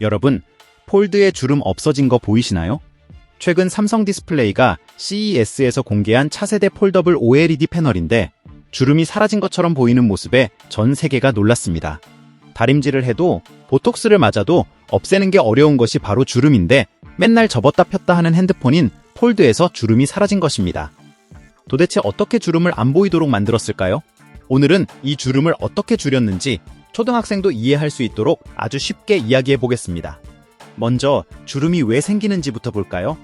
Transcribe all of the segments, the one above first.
여러분, 폴드에 주름 없어진 거 보이시나요? 최근 삼성 디스플레이가 CES에서 공개한 차세대 폴더블 OLED 패널인데 주름이 사라진 것처럼 보이는 모습에 전 세계가 놀랐습니다. 다림질을 해도 보톡스를 맞아도 없애는 게 어려운 것이 바로 주름인데 맨날 접었다 폈다 하는 핸드폰인 폴드에서 주름이 사라진 것입니다. 도대체 어떻게 주름을 안 보이도록 만들었을까요? 오늘은 이 주름을 어떻게 줄였는지 초등학생도 이해할 수 있도록 아주 쉽게 이야기해 보겠습니다. 먼저 주름이 왜 생기는지부터 볼까요?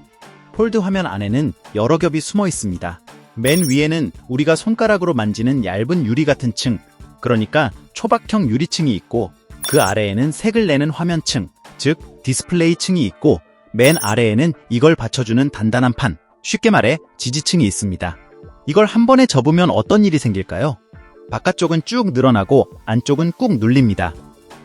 폴드 화면 안에는 여러 겹이 숨어 있습니다. 맨 위에는 우리가 손가락으로 만지는 얇은 유리 같은 층, 그러니까 초박형 유리층이 있고 그 아래에는 색을 내는 화면층, 즉 디스플레이 층이 있고 맨 아래에는 이걸 받쳐주는 단단한 판, 쉽게 말해 지지층이 있습니다. 이걸 한 번에 접으면 어떤 일이 생길까요? 바깥쪽은 쭉 늘어나고 안쪽은 꾹 눌립니다.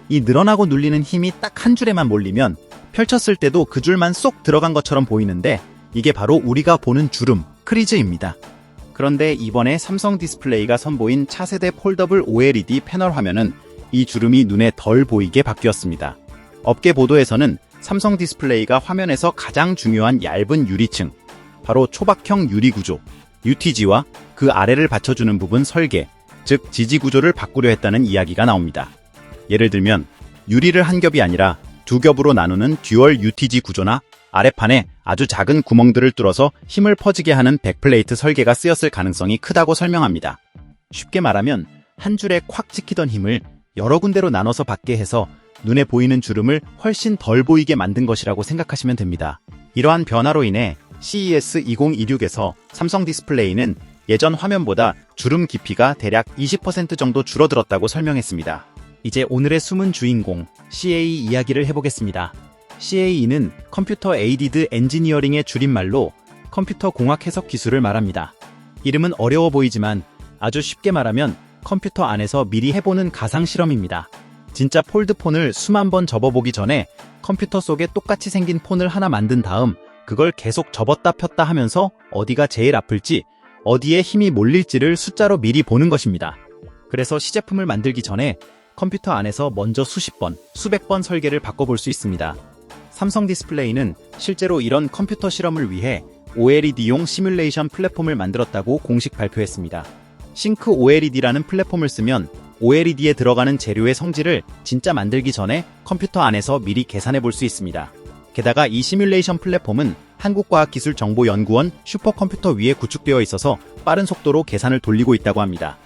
이 늘어나고 눌리는 힘이 딱 한 줄에만 몰리면 펼쳤을 때도 그 줄만 쏙 들어간 것처럼 보이는데 이게 바로 우리가 보는 주름, 크리즈입니다. 그런데 이번에 삼성 디스플레이가 선보인 차세대 폴더블 OLED 패널 화면은 이 주름이 눈에 덜 보이게 바뀌었습니다. 업계 보도에서는 삼성 디스플레이가 화면에서 가장 중요한 얇은 유리층, 바로 초박형 유리 구조, UTG와 그 아래를 받쳐주는 부분 설계, 즉 지지 구조를 바꾸려 했다는 이야기가 나옵니다. 예를 들면 유리를 한 겹이 아니라 두 겹으로 나누는 듀얼 UTG 구조나 아래판에 아주 작은 구멍들을 뚫어서 힘을 퍼지게 하는 백플레이트 설계가 쓰였을 가능성이 크다고 설명합니다. 쉽게 말하면 한 줄에 콱 찍히던 힘을 여러 군데로 나눠서 받게 해서 눈에 보이는 주름을 훨씬 덜 보이게 만든 것이라고 생각하시면 됩니다. 이러한 변화로 인해 CES 2026에서 삼성 디스플레이는 예전 화면보다 주름 깊이가 대략 20% 정도 줄어들었다고 설명했습니다. 이제 오늘의 숨은 주인공 CAE 이야기를 해보겠습니다. CAE는 컴퓨터 에이디드 엔지니어링의 줄임말로 컴퓨터 공학 해석 기술을 말합니다. 이름은 어려워 보이지만 아주 쉽게 말하면 컴퓨터 안에서 미리 해보는 가상 실험입니다. 진짜 폴드폰을 수만 번 접어보기 전에 컴퓨터 속에 똑같이 생긴 폰을 하나 만든 다음 그걸 계속 접었다 폈다 하면서 어디가 제일 아플지, 어디에 힘이 몰릴지를 숫자로 미리 보는 것입니다. 그래서 시제품을 만들기 전에 컴퓨터 안에서 먼저 수십 번, 수백 번 설계를 바꿔볼 수 있습니다. 삼성 디스플레이는 실제로 이런 컴퓨터 실험을 위해 OLED용 시뮬레이션 플랫폼을 만들었다고 공식 발표했습니다. 싱크 OLED라는 플랫폼을 쓰면 OLED에 들어가는 재료의 성질을 진짜 만들기 전에 컴퓨터 안에서 미리 계산해 볼 수 있습니다. 게다가 이 시뮬레이션 플랫폼은 한국과학기술정보연구원 슈퍼컴퓨터 위에 구축되어 있어서 빠른 속도로 계산을 돌리고 있다고 합니다.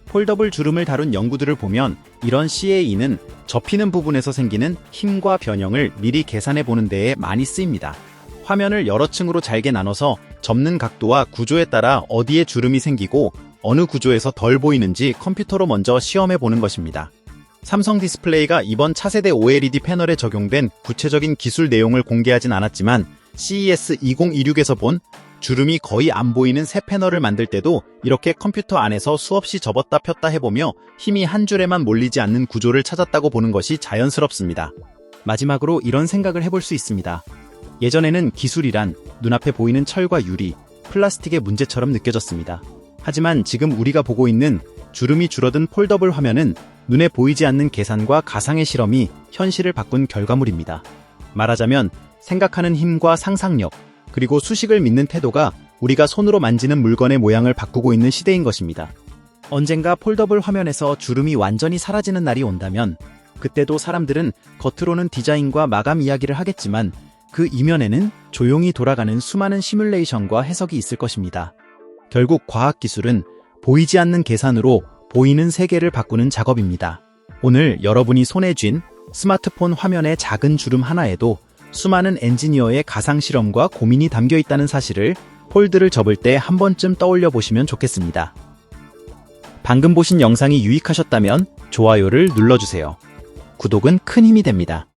폴더블 주름을 다룬 연구들을 보면 이런 CAE는 접히는 부분에서 생기는 힘과 변형을 미리 계산해 보는 데에 많이 쓰입니다. 화면을 여러 층으로 잘게 나눠서 접는 각도와 구조에 따라 어디에 주름이 생기고 어느 구조에서 덜 보이는지 컴퓨터로 먼저 시험해 보는 것입니다. 삼성 디스플레이가 이번 차세대 OLED 패널에 적용된 구체적인 기술 내용을 공개하진 않았지만 CES 2026에서 본 주름이 거의 안 보이는 새 패널을 만들 때도 이렇게 컴퓨터 안에서 수없이 접었다 폈다 해보며 힘이 한 줄에만 몰리지 않는 구조를 찾았다고 보는 것이 자연스럽습니다. 마지막으로 이런 생각을 해볼 수 있습니다. 예전에는 기술이란 눈앞에 보이는 철과 유리, 플라스틱의 문제처럼 느껴졌습니다. 하지만 지금 우리가 보고 있는 주름이 줄어든 폴더블 화면은 눈에 보이지 않는 계산과 가상의 실험이 현실을 바꾼 결과물입니다. 말하자면 생각하는 힘과 상상력, 그리고 수식을 믿는 태도가 우리가 손으로 만지는 물건의 모양을 바꾸고 있는 시대인 것입니다. 언젠가 폴더블 화면에서 주름이 완전히 사라지는 날이 온다면 그때도 사람들은 겉으로는 디자인과 마감 이야기를 하겠지만 그 이면에는 조용히 돌아가는 수많은 시뮬레이션과 해석이 있을 것입니다. 결국 과학기술은 보이지 않는 계산으로 보이는 세계를 바꾸는 작업입니다. 오늘 여러분이 손에 쥔 스마트폰 화면의 작은 주름 하나에도 수많은 엔지니어의 가상 실험과 고민이 담겨 있다는 사실을 폴드를 접을 때 한 번쯤 떠올려 보시면 좋겠습니다. 방금 보신 영상이 유익하셨다면 좋아요를 눌러주세요. 구독은 큰 힘이 됩니다.